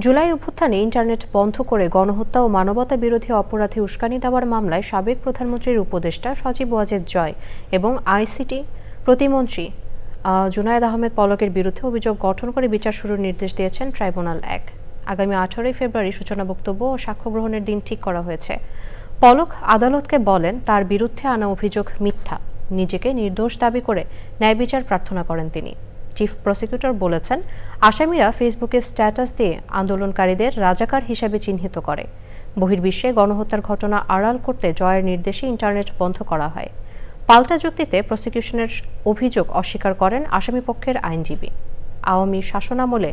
জুলাই অভ্যুত্থানে ইন্টারনেট বন্ধ করে গণহত্যা ও মানবতা বিরোধী অপরাধে উস্কানি দেওয়ার মামলায় সাবেক প্রধানমন্ত্রীর উপদেষ্টা সজীব ওয়াজেদ জয় এবং আইসিটি প্রতিমন্ত্রী জুনায়েদ আহমেদ পলকের বিরুদ্ধে অভিযোগ গঠন করে বিচার শুরুর নির্দেশ দিয়েছেন ট্রাইব্যুনাল ১। আগামী ১৮ ফেব্রুয়ারি সূচনা বক্তব্য ও সাক্ষ্য গ্রহণের দিন ঠিক করা হয়েছে। পলক আদালতকে বলেন তার বিরুদ্ধে আনা অভিযোগ মিথ্যা। নিজেকে নির্দোষ দাবি করে ন্যায় বিচার প্রার্থনা করেন তিনি। চিফ প্রসিকিউটর বলেছেন, আসামিরা ফেসবুকে স্ট্যাটাস দিয়ে আন্দোলনকারীদের রাজাকার হিসেবে চিহ্নিত করে। বহির্বিশ্বে গণহত্যার ঘটনা আড়াল করতে জয়ের নির্দেশে ইন্টারনেট বন্ধ করা হয়। পাল্টা যুক্তিতে প্রসিকিউশনের অভিযোগ অস্বীকার করেন আসামিপক্ষের আইনজীবী। আওয়ামী শাসনামলে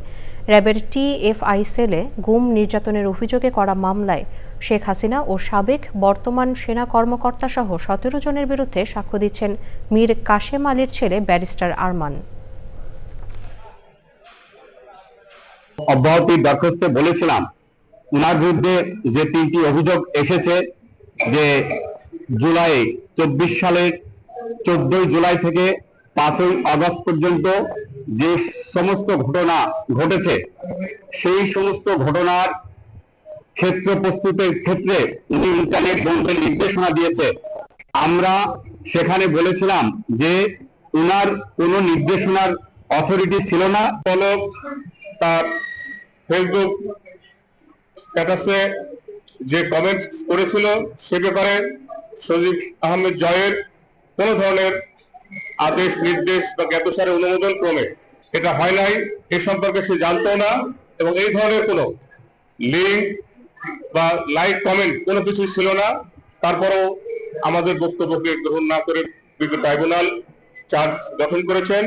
র্যাবের টিএফআই সেলে গুম নির্যাতনের অভিযোগে করা মামলায় শেখ হাসিনা ও সাবেক বর্তমান সেনা কর্মকর্তাসহ ১৭ জনের বিরুদ্ধে সাক্ষ্য দিচ্ছেন মীর কাশেম আলীর ছেলে ব্যারিস্টার আরমান। অব্যাহতি দরখাস্তে বলেছিলাম উনার বিরুদ্ধে যে ৩টি অভিযোগ এসেছে যে জুলাই ২৪ সালের ১৪ জুলাই থেকে ৫ই আগস্ট পর্যন্ত যে সমস্ত ঘটনা ঘটেছে সেই সমস্ত ঘটনার ক্ষেত্র প্রস্তুতের ক্ষেত্রে উনি ইন্টারনেট বন্ধের নির্দেশনা দিয়েছে। আমরা সেখানে বলেছিলাম যে উনার কোনো নির্দেশনার অথরিটি ছিল না। পলক তার ফেসবুক স্ট্যাটাসে যে কমেন্টস করেছিল সে ব্যাপারে সজীব আহমেদ জয়ের কোনো ধরনের আদেশ নির্দেশ বা জ্ঞাতসারে অনুমোদন ক্রমে এটা হয় নাই, এ সম্পর্কে সে জানতো না এবং এই ধরনের কোনো লিঙ্ক বা লাইক কমেন্ট কোনো কিছু ছিল না। তারপরেও আমাদের বক্তব্যকে গ্রহণ না করে ট্রাইব্যুনাল চার্জ গঠন করেছেন।